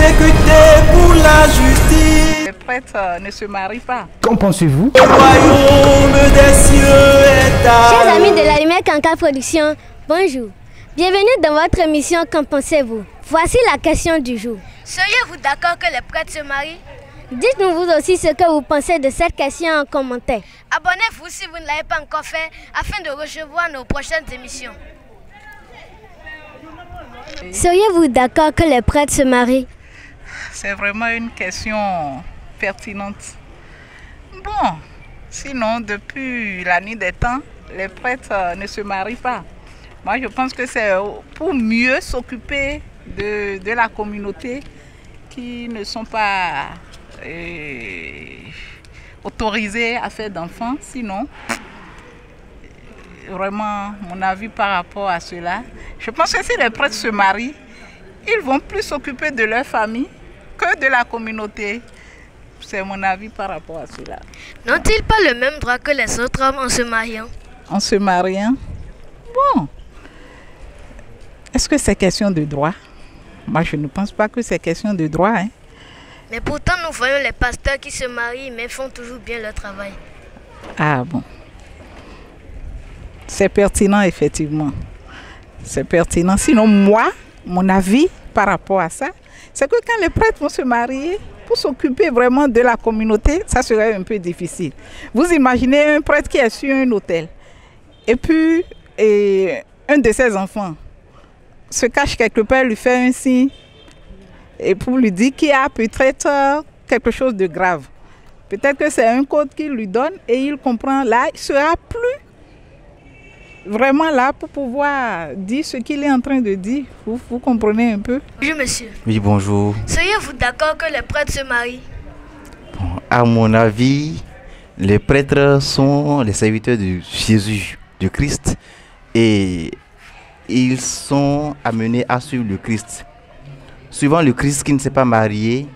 exécutés pour la justice. Les prêtres ne se marient pas. Qu'en pensez-vous? Le royaume des cieux est à Chers amis de la Lumière Kanka Production, bonjour. Bienvenue dans votre émission Qu'en pensez-vous? Voici la question du jour. Seriez-vous d'accord que les prêtres se marient? Dites-nous vous aussi ce que vous pensez de cette question en commentaire. Abonnez-vous si vous ne l'avez pas encore fait afin de recevoir nos prochaines émissions. Seriez-vous d'accord que les prêtres se marient? C'est vraiment une question pertinente. Bon, sinon, depuis la nuit des temps, les prêtres ne se marient pas. Moi, je pense que c'est pour mieux s'occuper de la communauté qui ne sont pas autorisés à faire d'enfants. Sinon, vraiment, mon avis par rapport à cela, je pense que si les prêtres se marient, ils vont plus s'occuper de leur famille que de la communauté. C'est mon avis par rapport à cela. N'ont-ils pas le même droit que les autres hommes en se mariant? En se mariant? Bon. Est-ce que c'est question de droit? Moi, je ne pense pas que c'est question de droit. Hein. Mais pourtant, nous voyons les pasteurs qui se marient mais font toujours bien leur travail. Ah bon. C'est pertinent, effectivement. C'est pertinent. Sinon, moi, mon avis par rapport à ça, c'est que quand les prêtres vont se marier, pour s'occuper vraiment de la communauté, ça serait un peu difficile. Vous imaginez un prêtre qui est sur un hôtel et puis un de ses enfants se cache quelque part, lui fait un signe et pour lui dire qu'il y a peut-être quelque chose de grave. Peut-être que c'est un code qu'il lui donne et il comprend. Là, il sera plus vraiment là pour pouvoir dire ce qu'il est en train de dire. Vous comprenez un peu? Oui, monsieur. Oui, bonjour. Seriez-vous d'accord que les prêtres se marient? Bon, à mon avis, les prêtres sont les serviteurs de Jésus, du Christ, et ils sont amenés à suivre le Christ. Suivant le Christ qui ne s'est pas marié,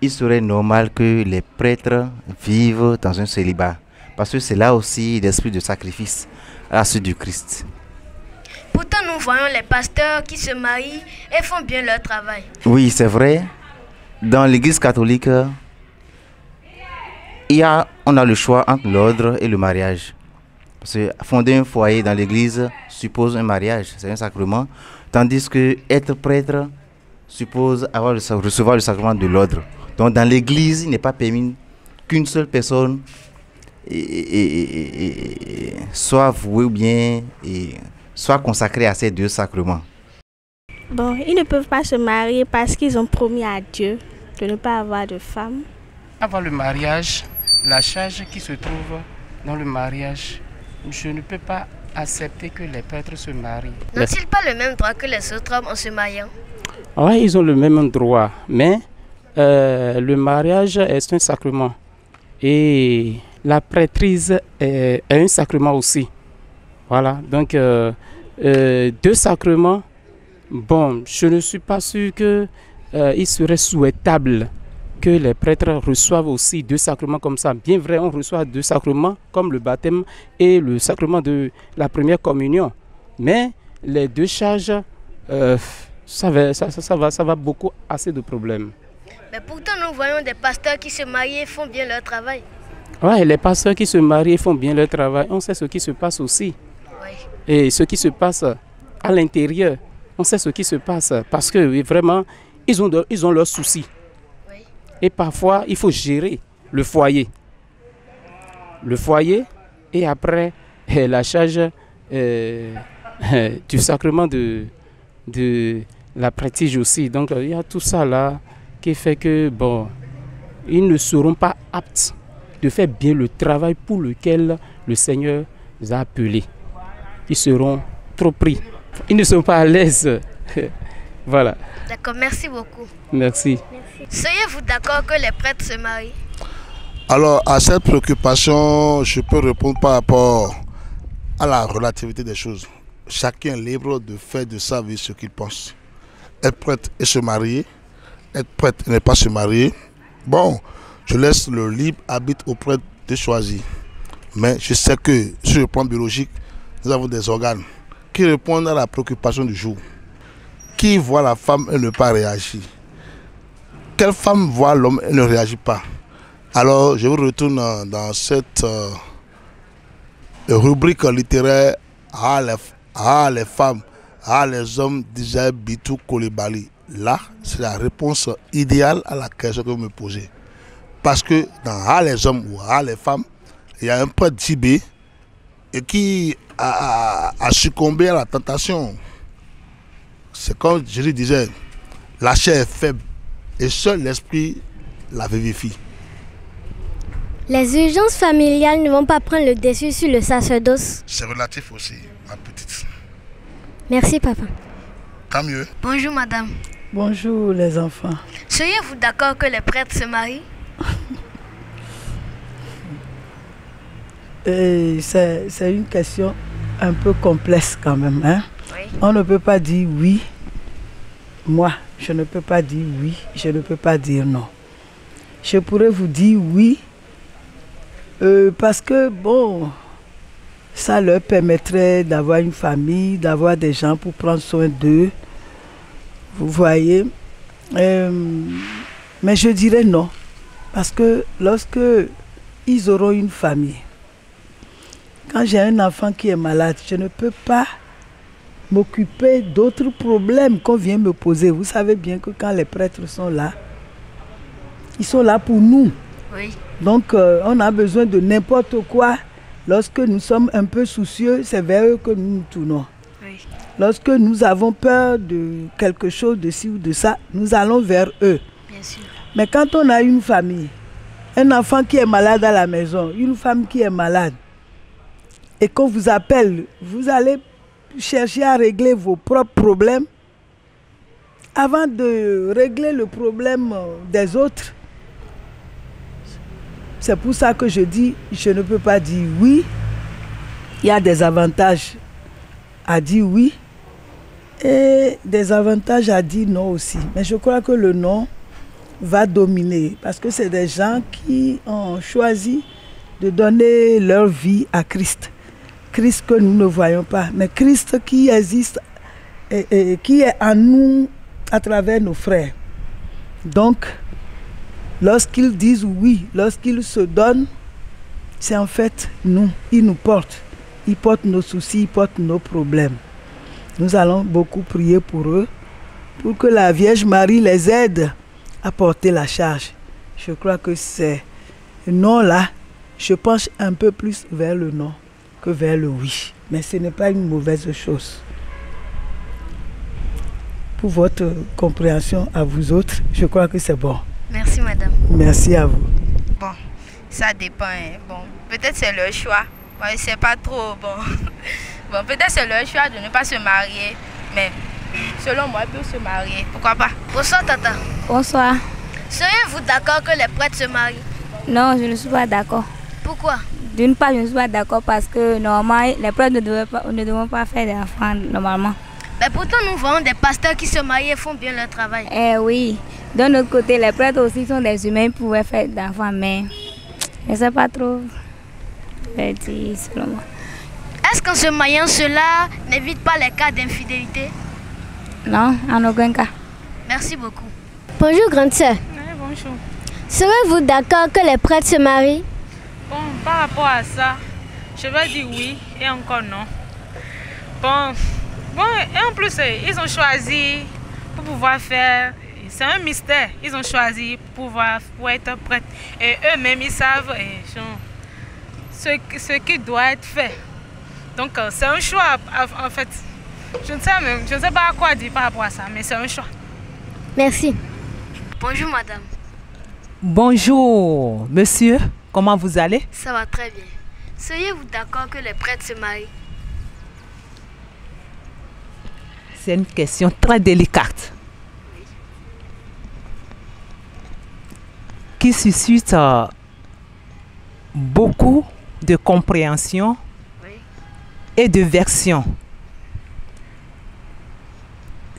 il serait normal que les prêtres vivent dans un célibat, parce que c'est là aussi l'esprit de sacrifice à la suite du Christ. Pourtant, nous voyons les pasteurs qui se marient et font bien leur travail. Oui, c'est vrai. Dans l'église catholique, on a le choix entre l'ordre et le mariage. Parce que fonder un foyer dans l'église suppose un mariage, c'est un sacrement. Tandis que être prêtre suppose recevoir le sacrement de l'ordre. Donc dans l'église, il n'est pas permis qu'une seule personne soit vouée ou bien soit consacrée à ces deux sacrements. Bon, ils ne peuvent pas se marier parce qu'ils ont promis à Dieu de ne pas avoir de femme. Avant le mariage, la charge qui se trouve dans le mariage, je ne peux pas accepter que les prêtres se marient. N'ont-ils pas le même droit que les autres hommes en se mariant? Oui, ils ont le même droit, mais le mariage est un sacrement et la prêtrise est un sacrement aussi. Voilà, donc deux sacrements, bon, je ne suis pas sûr qu'il serait souhaitable que les prêtres reçoivent aussi deux sacrements comme ça. Bien vrai, on reçoit deux sacrements comme le baptême et le sacrement de la première communion. Mais les deux charges, ça va beaucoup assez de problèmes. Mais pourtant, nous voyons des pasteurs qui se marient et font bien leur travail. Oui, les pasteurs qui se marient et font bien leur travail, on sait ce qui se passe aussi. Oui. Et ce qui se passe à l'intérieur, on sait ce qui se passe parce que oui, vraiment, ils ont leurs soucis. Et parfois, il faut gérer le foyer. Le foyer et après la charge du sacrement de la pratique aussi. Donc, il y a tout ça là qui fait que, bon, ils ne seront pas aptes de faire bien le travail pour lequel le Seigneur les a appelés. Ils seront trop pris. Ils ne sont pas à l'aise. Voilà. D'accord, merci beaucoup. Merci. Seriez-vous d'accord que les prêtres se marient? Alors, à cette préoccupation, je peux répondre par rapport à la relativité des choses. Chacun est libre de faire de sa vie ce qu'il pense. Être prêtre et se marier, être prêtre et ne pas se marier, bon, je laisse le libre arbitre au prêtre de choisir. Mais je sais que sur le plan biologique, nous avons des organes qui répondent à la préoccupation du jour, qui voient la femme et ne pas réagir. quelle femme voit l'homme et ne réagit pas? Alors, je vous retourne dans cette rubrique littéraire les femmes, les hommes d'Israël Bitou Koulibaly. Là, c'est la réponse idéale à la question que vous me posez. Parce que dans les hommes ou les femmes, il y a un prêtre Tibé qui a succombé à la tentation. C'est comme Jésus disait, la chair est faible et seul l'esprit la vivifie. Les urgences familiales ne vont pas prendre le dessus sur le sacerdoce. C'est relatif aussi, ma petite. Merci, papa. Tant mieux. Bonjour, madame. Bonjour, les enfants. Seriez-vous d'accord que les prêtres se marient? C'est une question un peu complexe quand même. Hein? Oui. On ne peut pas dire oui. Moi, je ne peux pas dire oui. Je ne peux pas dire non. Je pourrais vous dire oui. Parce que, bon, ça leur permettrait d'avoir une famille, d'avoir des gens pour prendre soin d'eux. Vous voyez. Mais je dirais non. Parce que lorsque ils auront une famille, quand j'ai un enfant qui est malade, je ne peux pas m'occuper d'autres problèmes qu'on vient me poser. Vous savez bien que quand les prêtres sont là, ils sont là pour nous. Oui. Donc, on a besoin de n'importe quoi. Lorsque nous sommes un peu soucieux, c'est vers eux que nous nous tournons. Oui. Lorsque nous avons peur de quelque chose, de ci ou de ça, nous allons vers eux. Bien sûr. Mais quand on a une famille, un enfant qui est malade à la maison, une femme qui est malade, et qu'on vous appelle, vous allez chercher à régler vos propres problèmes avant de régler le problème des autres. C'est pour ça que je dis, je ne peux pas dire oui. Il y a des avantages à dire oui et des avantages à dire non aussi. Mais je crois que le non va dominer parce que c'est des gens qui ont choisi de donner leur vie à Christ. Christ que nous ne voyons pas, mais Christ qui existe et qui est en nous à travers nos frères. Donc, lorsqu'ils disent oui, lorsqu'ils se donnent, c'est en fait nous. Ils nous portent. Ils portent nos soucis, ils portent nos problèmes. Nous allons beaucoup prier pour eux, pour que la Vierge Marie les aide à porter la charge. Je crois que c'est non là, je penche un peu plus vers le non que vers le oui. Mais ce n'est pas une mauvaise chose. Pour votre compréhension à vous autres, je crois que c'est bon. Merci, madame. Merci à vous. Bon, ça dépend. Hein. Bon, peut-être c'est leur choix. Bon, c'est pas trop bon. Bon, peut-être c'est leur choix de ne pas se marier. Mais selon moi, ils peuvent se marier. Pourquoi pas? Bonsoir, tata. Bonsoir. Seriez-vous d'accord que les prêtres se marient? Non, je ne suis pas d'accord. Pourquoi? D'une part, je ne suis pas d'accord parce que normalement, les prêtres ne devront pas faire d'enfants normalement. Mais pourtant, nous voyons des pasteurs qui se marient et font bien leur travail. Eh oui. D'un autre côté, les prêtres aussi sont des humains, ils pouvaient faire d'enfants, mais je ne sais pas trop. Selon moi. Est-ce qu'en se mariant, cela n'évite pas les cas d'infidélité? Non, en aucun cas. Merci beaucoup. Bonjour, grande sœur. Oui, bonjour. Serez-vous d'accord que les prêtres se marient? Bon, par rapport à ça, je vais dire oui et encore non. Bon, et en plus, ils ont choisi pour pouvoir faire, c'est un mystère, ils ont choisi pour être prêtres. Et eux-mêmes, ils savent ce qui doit être fait. Donc, c'est un choix, en fait. Je ne sais pas quoi dire par rapport à ça, mais c'est un choix. Merci. Bonjour, madame. Bonjour, monsieur. Comment vous allez? Ça va très bien. Seriez-vous d'accord que les prêtres se marient? C'est une question très délicate. Oui. Qui suscite beaucoup de compréhension, oui, et de version.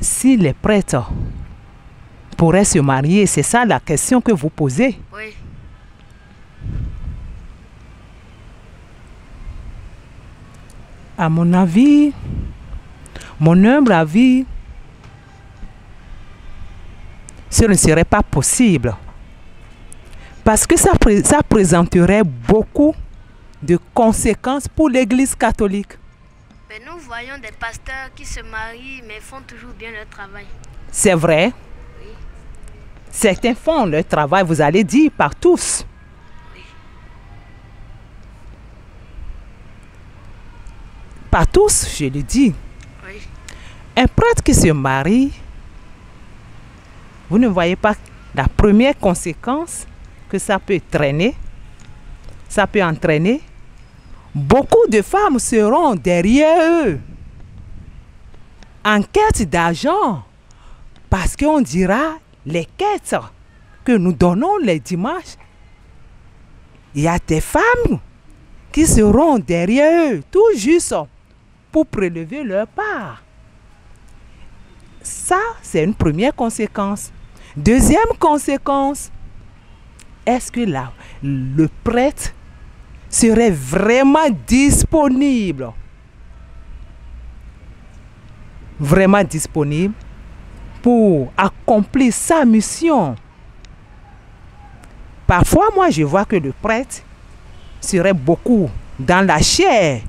Si les prêtres pourraient se marier, c'est ça la question que vous posez? Oui. À mon avis, mon humble avis, ce ne serait pas possible. Parce que ça présenterait beaucoup de conséquences pour l'Église catholique. Mais nous voyons des pasteurs qui se marient mais font toujours bien leur travail. C'est vrai. Oui. Certains font leur travail, vous allez dire, par tous. Oui. Par tous, je le dis. Oui. Un prêtre qui se marie, vous ne voyez pas la première conséquence que ça peut traîner, ça peut entraîner. Beaucoup de femmes seront derrière eux en quête d'argent parce qu'on dira les quêtes que nous donnons les dimanches. Il y a des femmes qui seront derrière eux tout juste pour prélever leur part. Ça, c'est une première conséquence. Deuxième conséquence, est-ce que là, le prêtre serait vraiment disponible pour accomplir sa mission? Parfois, moi, je vois que le prêtre serait beaucoup dans la chair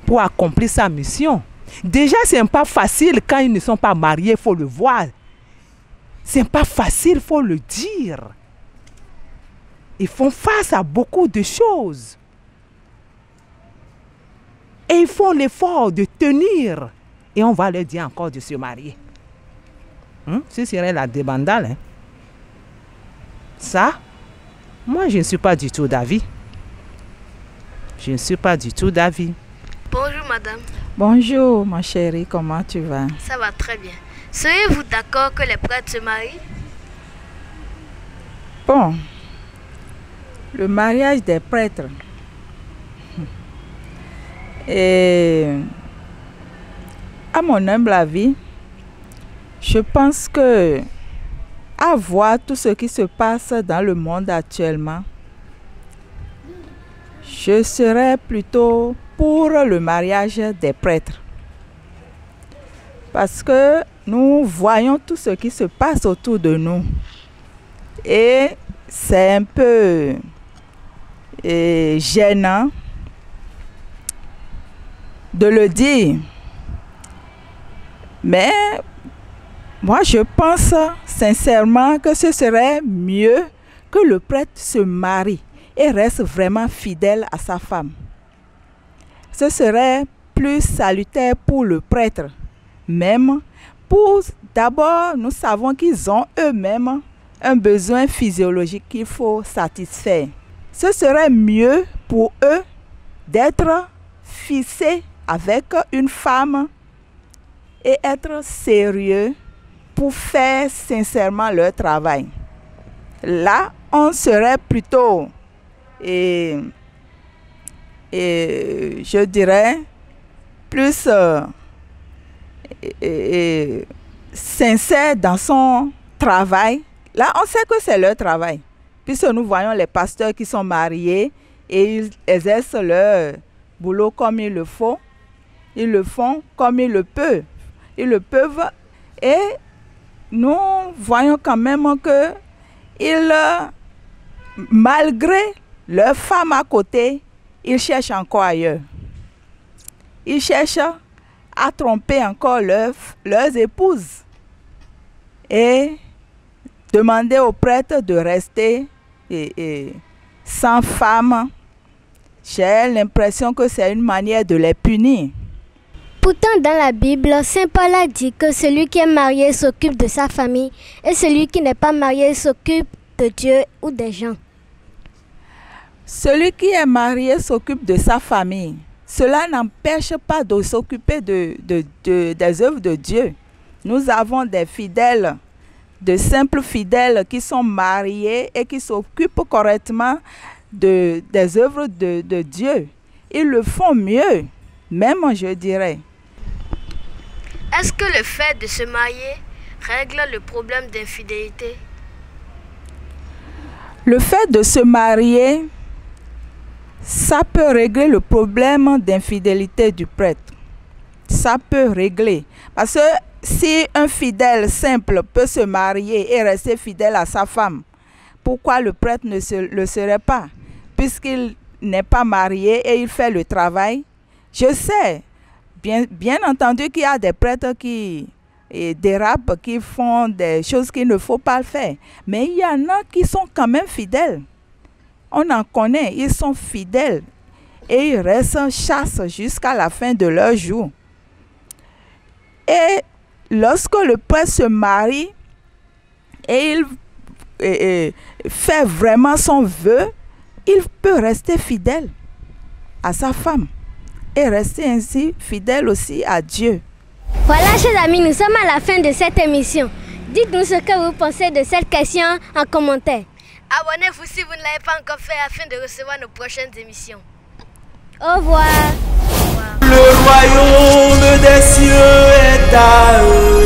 pour accomplir sa mission. Déjà, ce n'est pas facile quand ils ne sont pas mariés, il faut le voir. Ce n'est pas facile, il faut le dire. Ils font face à beaucoup de choses. Et ils font l'effort de tenir. Et on va leur dire encore de se marier. Ce serait la débandale. Hein? Ça, moi, je ne suis pas du tout d'avis. Je ne suis pas du tout d'avis. Bonjour, madame. Bonjour, ma chérie. Comment tu vas? Ça va très bien. Seriez-vous d'accord que les prêtres se marient? Bon. Le mariage des prêtres. Et à mon humble avis, je pense que à voir tout ce qui se passe dans le monde actuellement, je serais plutôt pour le mariage des prêtres. Parce que nous voyons tout ce qui se passe autour de nous. Et c'est un peu gênant de le dire. Mais moi, je pense sincèrement que ce serait mieux que le prêtre se marie et reste vraiment fidèle à sa femme. Ce serait plus salutaire pour le prêtre. Même d'abord, nous savons qu'ils ont eux-mêmes un besoin physiologique qu'il faut satisfaire. Ce serait mieux pour eux d'être fixés avec une femme et être sérieux pour faire sincèrement leur travail. Là, on serait plutôt, je dirais, plus sincère dans son travail. Là, on sait que c'est leur travail. Puisque nous voyons les pasteurs qui sont mariés et ils exercent leur boulot comme il le faut. Ils le font comme ils le peuvent. Ils le peuvent. Et nous voyons quand même que malgré leur femme à côté, ils cherchent encore ailleurs. Ils cherchent à tromper encore leurs épouses. Et demander aux prêtres de rester sans femme. J'ai l'impression que c'est une manière de les punir. Pourtant, dans la Bible, Saint Paul a dit que celui qui est marié s'occupe de sa famille et celui qui n'est pas marié s'occupe de Dieu ou des gens. Celui qui est marié s'occupe de sa famille. Cela n'empêche pas de s'occuper des œuvres de Dieu. Nous avons des fidèles, de simples fidèles qui sont mariés et qui s'occupent correctement des œuvres de Dieu. Ils le font mieux, même je dirais. Est-ce que le fait de se marier règle le problème d'infidélité? Le fait de se marier, ça peut régler le problème d'infidélité du prêtre. Ça peut régler. Parce que si un fidèle simple peut se marier et rester fidèle à sa femme, pourquoi le prêtre ne le serait pas? Puisqu'il n'est pas marié et il fait le travail. Je sais, bien entendu qu'il y a des prêtres qui dérapent, qui font des choses qu'il ne faut pas faire. Mais il y en a qui sont quand même fidèles. On en connaît, ils sont fidèles. Et ils restent chasse jusqu'à la fin de leur jour. Et lorsque le prêtre se marie et il fait vraiment son vœu, il peut rester fidèle à sa femme et rester ainsi fidèle aussi à Dieu. Voilà, chers amis, nous sommes à la fin de cette émission. Dites-nous ce que vous pensez de cette question en commentaire. Abonnez-vous si vous ne l'avez pas encore fait afin de recevoir nos prochaines émissions. Au revoir. Le royaume des cieux est à eux.